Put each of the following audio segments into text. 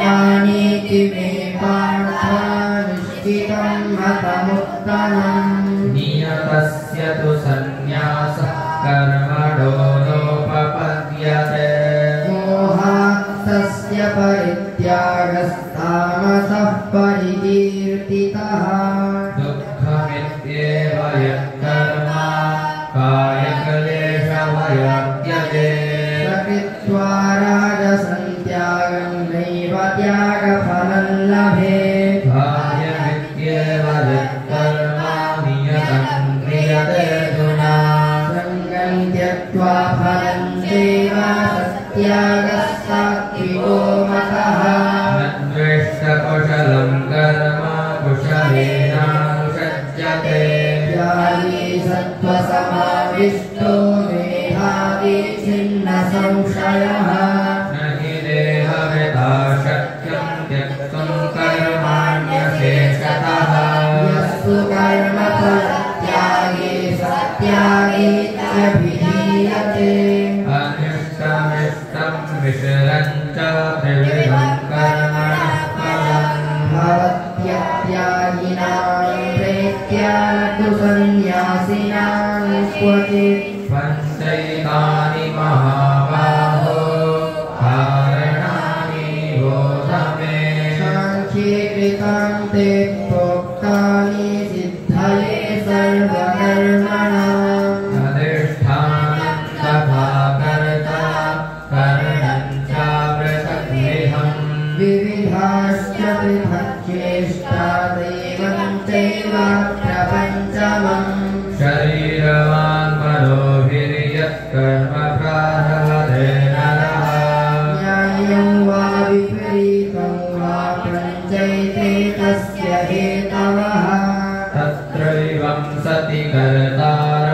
यानीति मे पार्थानुष्ठितं मतमुत्तमम् नियतस्य तु सन्न्यासः कर्मणो नोपपद्यते मोहात्तस्य परित्यागस्तामसः परिकीर्तितः दुःखमित्येव यत्कर्म कायक्लेशभयोद्यते कृत्वा राजसं त्यागं नैव त्यागफलं लभेत् कार्यमित्येव यत्कर्म नियतं क्रियते अर्जुना सङ्गं त्यक्त्वा फलं चैव सत्यागः सात्विको मतः न द्वेष्टकुशलं कर्म कुशलेनानुषज्यते त्यागी सत्त्वसमाविष्टो मेधावी छिन्न संशयः न हि देहवृथा शक्यं त्यक्तुं कर्माण्यशेषतः यस्तु कर्मफलत्यागे सत्यागीत्यभिधीयते अनिष्टमिष्टं मिश्रं च त्रिविधं कर्मणः फलम् भवत्यत्यागिनां प्रेत्या तु सन्न्यासिनां क्वचित् पञ्चैतानि महाबाहो कारणानि बोध मे सांख्ये कृतान्ते प्रोक्तानि सिद्धये सर्वकर्मणाम् अधिष्ठानं तथा कर्ता करणं च पृथग्विधम् विविधाश्च पृथक् चेष्टा दैवं चैवात्र पञ्चमम् शरीरवान् मनोभिर्यत्कर्म प्रारभते नरः न्यायं वा विपरीतं वा पञ्चैते तस्य हेतवः तत्रैवं सति कर्तार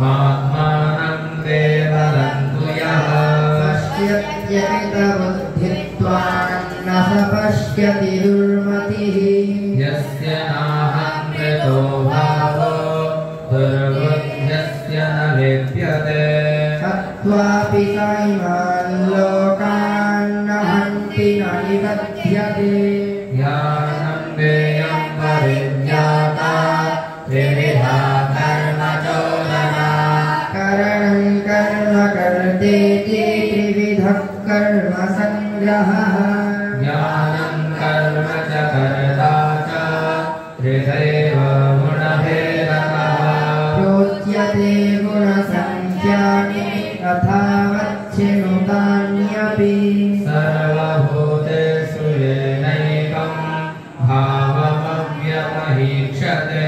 मात्मानं केवलं तु यः पश्यत्यकृतबुद्धित्वान् न स पश्यति दुर्मतिः यस्य नाहङ्कृतो भावो दुर्बुद्ध्यस्य न लिप्यते हत्वापि कामान् लोकान् न हन्ति न निबध्यते ज्ञानं ज्ञेयं परिज्ञाता त्रिविधा कर्मचोदना करणं कर्म कर्तेति त्रिविधः कर्म सङ्ग्रहः ज्ञानं कर्म च कर्ता च त्रिधैव गुणभेदतः प्रोच्यते गुणसङ्ख्यानि तथावच्छिनुतान्यपि सर्वभूतेषु येनैकं भावमव्यपहीक्षते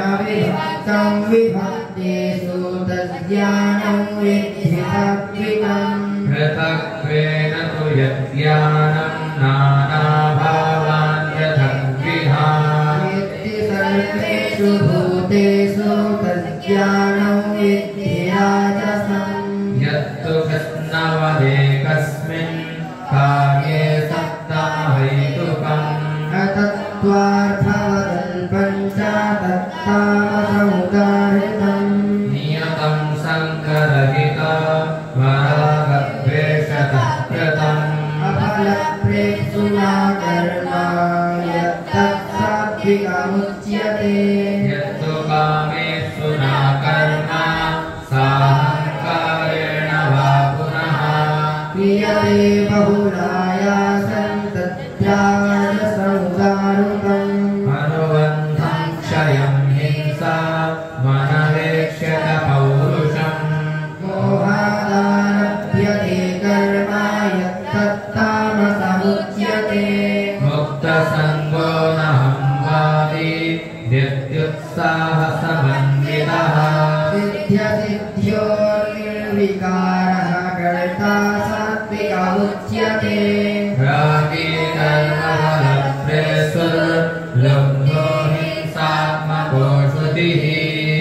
अविभक्तं विभक्तेषु तज्ज्ञानं विद्धि सात्विकम् पृथक्त्वेन तु यज्ञानं नानाभावान् पृथग्विधान् वेत्ति सर्वेषु भूतेषु तज्ज्ञानं विद्धि राजसम् यत्तु कृष्णवदेकस्मिन् कार्ये सत्तामहैतुकम् अतत्त्वार्थवदन् पञ्चातत्तामसमुदाहृतम् नियतं सङ्गरहिता वरागद्वेषतः कृतम् अफलप्रेप्सुना कर्म यत्तत् सात्विकमुच्यते यत्तु कामेषु न कर्म साहङ्कारेण वा पुनः क्रियते बहुलायासं तद्राजसमुदाहृतम् अनुबन्धं क्षयं हिंसा मनवेक्ष्यत पौरुषम् मोहादारभ्यते कर्म यत्तत्तामसमुच्यते मुक्तसङ्गो नहंवादी विद्युत्साहसमन्वितः सिद्ध्यसिद्ध्यो निर्विकारः कर्ता सात्विक उच्यते रागी कर्मफलप्रेषुर्लुब्धो हिंसात्मको श्रुतिः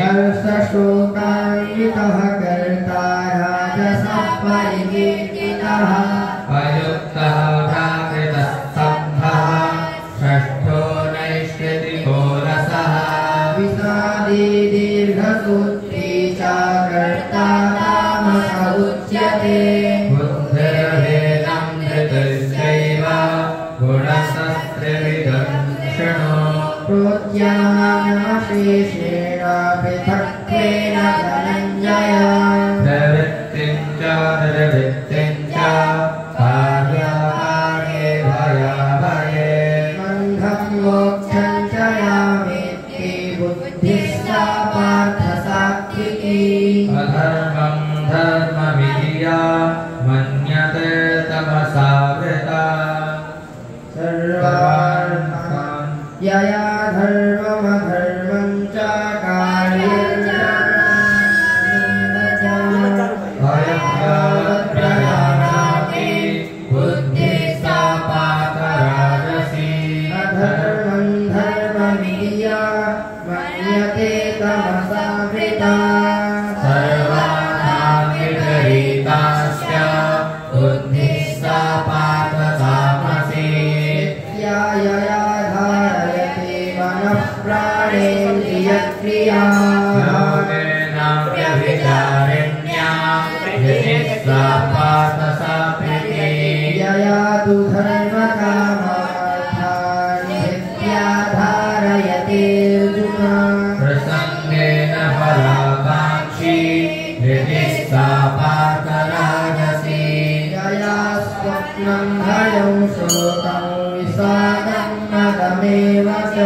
हर्षशोकान्वितः कर्ता राजसः परिकीर्तितः अयुक्तः प्राकृतस्तब्धः षष्ठो नैष्कृतिको रसः विषादी दीर्घसूत्री च त्रिविधं शृणु प्रोज्ञानमशेषेण पृथक्त्वेन धनञ्जय प्रवृत्तिं च निर्वृत्तिं च कार्याकार्ये भयाभये बन्धं मोक्षं च या वेत्ति बुद्धिः सा पार्थ सात्विकी अधर्मं धर्ममिति या मन्यते तमसा वृता सर्वार्थान् यया धर्ममधर्मं च कार्यं च अयं यावत् प्रजानाति बुद्धिः सा पातराजसी अधर्मं धर्ममिति या मन्यते तमसा वृता सर्वार्थान् विपरीताश्च बुद्धिः सा पाततामसी यया धारयते मनः प्राणेन्द्रियक्रिया योगेन व्यभिचारिण्या बुद्धिः सा पातसाप्यते यया तु धर्मकामार्थान् नित्या धारयते अर्जुन प्रसङ्गेन फलाकाङ्क्षी बुद्धिः सा पातराजसी यया स्वप्नं भयं शोकं विषादं मदमेव च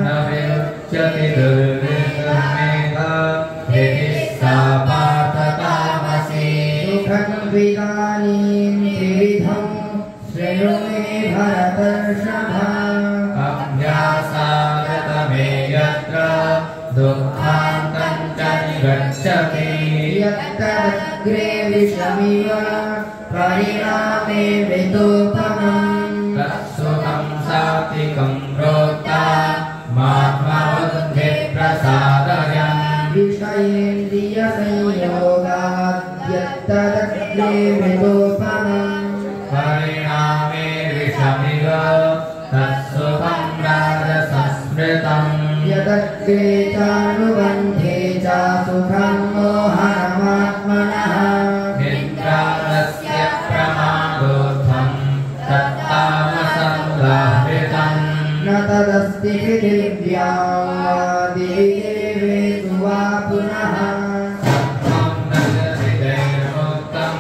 न विमुच्यते दुर्विषमेव बुद्धिः सा पाततामसी सुखं विदानीं त्रिविधं शृणु मे भरतर्षभ अभ्यासागतमे यत्र दुःखान्तं च निगच्छति यत्तदग्रे विषमिव परिणामे विदोपमम् तत्सुखं सात्विकं प्रोक्ता मात्मबुद्धिप्रसादयन् विषयेन्द्रियसंयोगाद्यत्तदग्रे विदोपमम् परिणामे विषमिव तत्सुखं राजसस्मृतम् यदग्रे चानुबन्धे च सुखं मोहनमात्मनः निद्रालस्य प्रमादोत्थं तत्तामसंलाभितम् न तदस्ति पृथिव्यां वा दिविदेवेषु वा पुनः सत्त्वं नगरिदैर्मुक्तं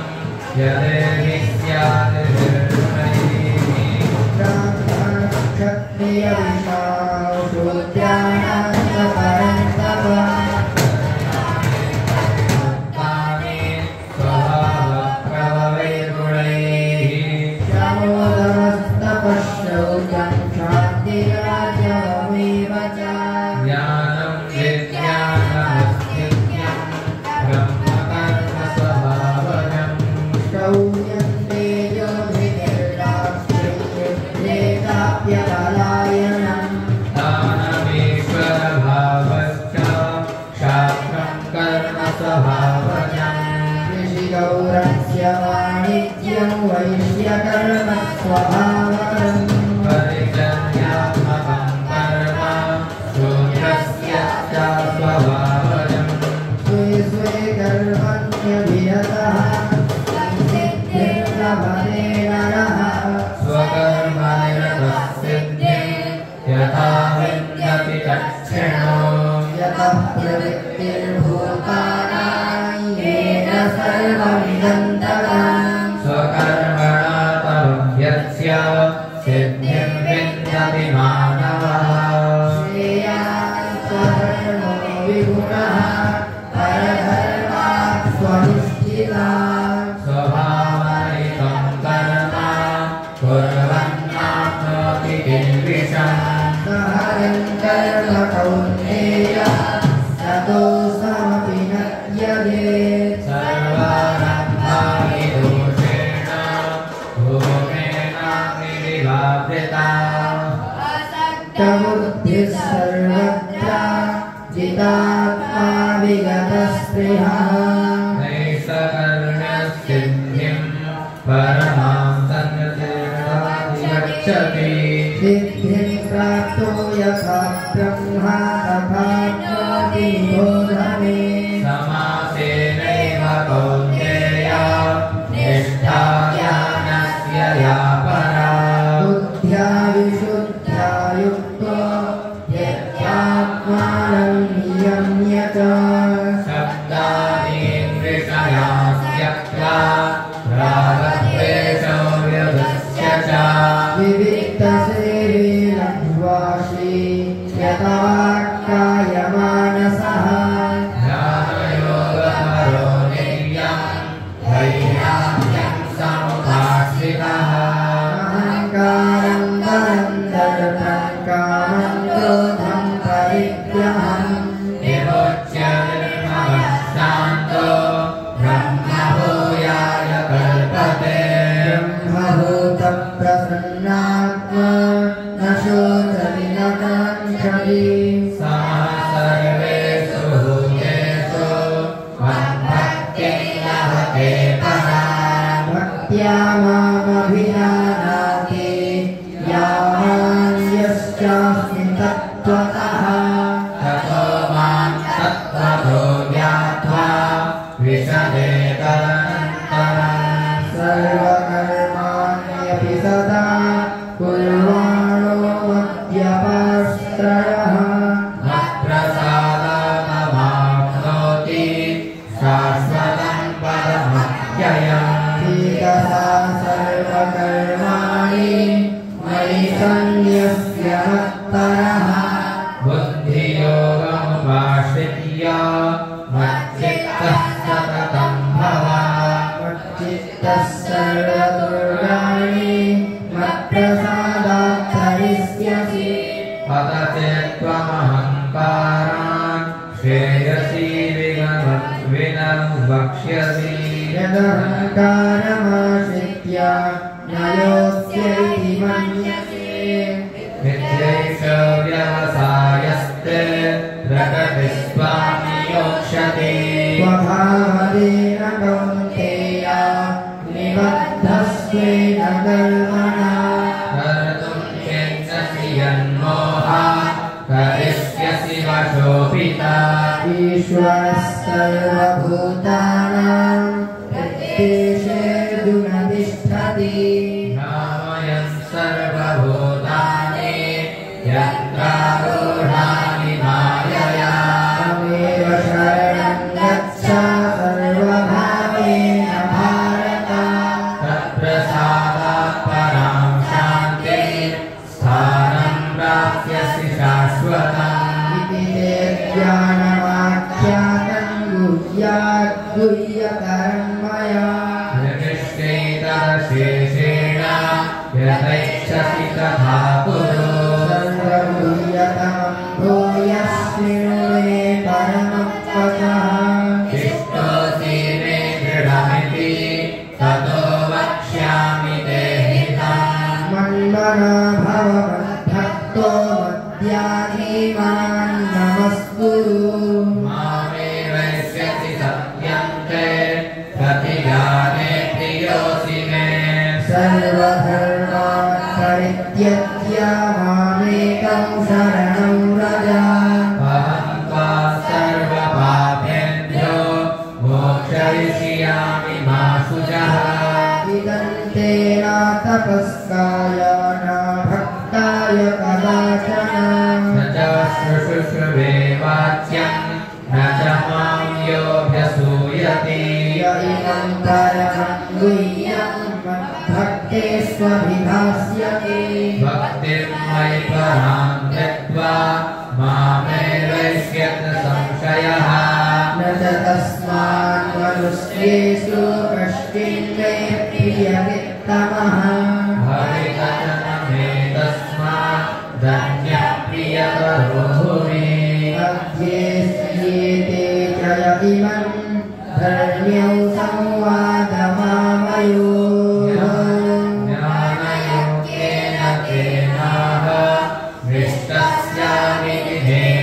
यदेहि स्यादिर्गुणैः ब्राह्मणक्षत्रियविषां शूद्राणां च परन्तप तानि स्वभावप्रभवैर्गुणैः शमोदमस्तपश्चौचं शान्तिराजवमेव च ज्ञानं विज्ञानमस्तित्वं ब्रह्मकर्मस्वभावजम् शौर्यं तेजोभिर्दाक्षिण्येताप्यपलायनम् दानमीश्वरभावश्च शास्त्रं कर्मस्वभावजम् ऋषिगौरस्य वाणिज्यं वैश्यकर्मस्वभावकम् परिचर्यात्मकं कर्म शूद्रस्य च स्वभावजम् स्वे स्वे कर्मण्यभिरतः संसिद्धिर्लभते नरः स्वकर्मनिरतसिद्धिं यथा विन्दति दक्षिणो यतः प्रवृत्तिर्भूतानां येन सर्वमिदं तदाम् स्वकर्मणा तमभ्यस्य सिद्धिं विन्दति मानवः श्रेयान् स्वधर्मो विगुणः परधर्मात् स्वनुष्ठितात् स्वभावनितं कर्म कुर्वन्नाप्नोति किल्बिषम् सहजं कर्म कौन्तेय सतोऽसमपि न त्यजेत् सर्वारम्भानि दोषेण भूमेनाग्निविभावृताः बुद्धिः सर्वत्र जितात्मा विगतस्पृहः नैषकर्ण्यसिद्धिं परमां सन्निधिर्गच्छति सिद्धिं प्राप्तो यथा ब्रह्मा तथाप्नोति निबोध मे समासेनैव कौन्तेय निष्ठा ज्ञानस्य या परा बुद्ध्या विशुद्ध नात्मा न शोचति न काङ्क्षति सर्वेषु भूतेषु मद्भक्तिं लभते पराम् भक्त्या मामभिजानाति यावान्यश्चास्मि तत्त्वतः ततो मां तत्त्वतो ज्ञात्वा विशदे तदनन्तरम् सर्वकर्माण्यपि सदा कुर्वाणो मद्यपाश्रयः मत्प्रसादान्माप्नोति शाश्वतं पदमव्ययम् चेतसा सर्वकर्माणि मयि सन्न्यस्य मत्परः बुद्धियोगमुपाश्रित्य मच्चित्तः सततं भव मच्चित्तः सर्वदुर्गाणि मत्प्रसादात् तरिष्यसि अत चेत्त्वमहङ्कारान् श्रेयसी विनर्वक्ष्यसि यदहङ्कारमाश्रित्य न योत्स्यैति मन्यसे मिथ्यैष व्यवसायस्ते प्रकृतिस्त्वां योक्ष्यति स्वभावदेन कौन्तेय निबद्धस्वेन कर्मणा कर्तुं चेच्छसि यन्मोहात् करिष्यसि वशोऽपिता ईश्वरः सर्वभूतानां हृद्देशेऽर्जुन तिष्ठति नामयं सर्वभूतानि यत्रारूढानि मायया तमेव शरणं गच्छ सर्वभावेन भारत तत्प्रसादात् परां शान्तिं स्थानं प्राप्स्यसि शाश्वतम् इति ते ज्ञानमाख्यातं गुह्यतरं मया निष्ठैतदशेषेण यथैच्छसि तथा कुरु सर्वगुह्यतमं भूयस्मिन् मे परमं वचः इष्टोऽसि मे दृढमिति ततो वक्ष्यामि ते हितम् मन्मना भव मद्भक्तो मद्याजी मां नमस्कुरु मामे वैष्यसि सत्यं ते प्रतिजाने प्रियोऽसि मे सर्वधर्मान् परित्यज्य मामेकं शरणं व्रज अहं त्वा सर्वपापेभ्यो मोक्षयिष्यामि मा शुचः इदं ते न तपस्काय न भक्ताय कदाचन न च शुश्रूषवे वाच्यं न च मां योऽभ्यसूयति य इमं परमं गुह्यं मद्भक्तेष्वभिधास्यति भक्तिं मयि परां त्यक्त्वा मामेवैष्यत् संशयः न च तस्मान् मनुष्येषु कश्चिन्मे प्रियवित्तमः हरिकथनमेतस्मात् धन्यः प्रियतरो भुवि अध्येष्येते च य इमं धर्म्यौ संवादमामयोः ज्ञानयोगेन तेनाह हृष्टस्यामि विधेयः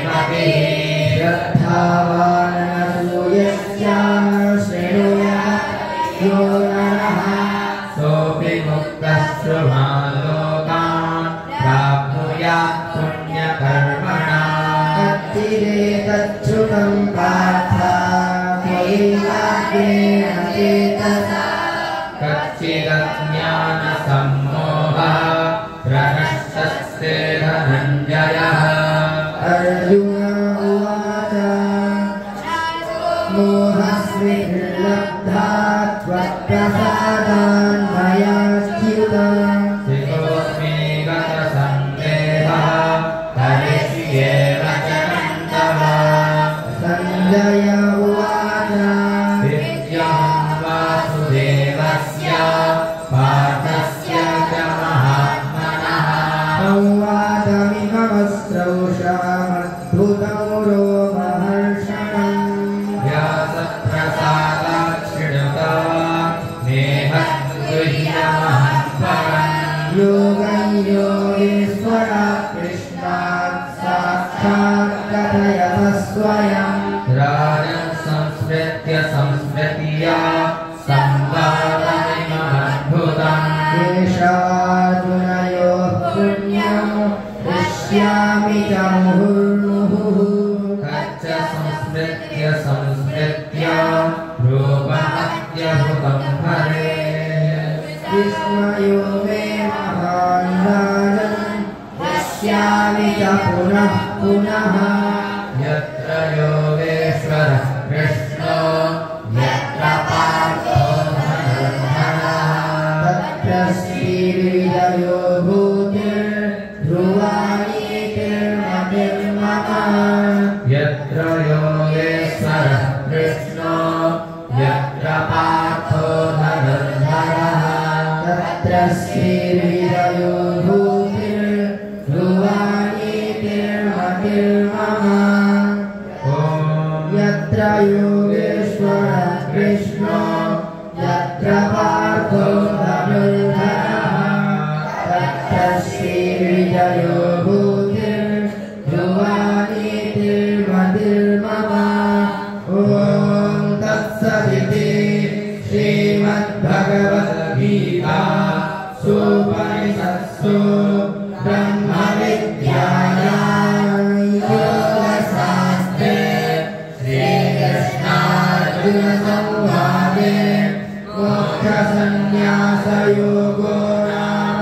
योगेश्वर कृष्णात् साक्षात् कथयत स्वयं राजन् संस्मृत्य संस्मृत्या संवादमिममद्भुतम् केशवार्जुनयोः पुण्यं पश्यामि च मुहुर्मुहुः तच्च संस्मृत्य संस्मृत्या रूपमत्यभुतं हरे विस्मयो मे महान् राजन् पश्यामि च पुनः पुनः यत्र योगेश्वरः कृष्णो यत्र पार्थो धनुर्धरः तत्र श्रीविजयो भूतिर्ध्रुवा नीतिर्मतिर्मम यत्र योगेश्वरः कृष्णो यत्र पार्थो धनुर्धरः तत्र श्रीविजयो भूतिर्ध्रुवा नीतिर्मतिर्मम यत्र योगेश्वरः कृष्णो यत्र पार्थो धनुर्धरः तत्र श्रीविजयो भूतिर्ध्रुवा नीतिर्मतिर्मम ॐ तत्सदिति श्रीमद्भगवद्गीता उपनिषत्सु ब्रह्मविद्यायां योगशास्त्रे श्रीकृष्णार्जुनसंवादे मोक्षसंन्यासयोगो नाम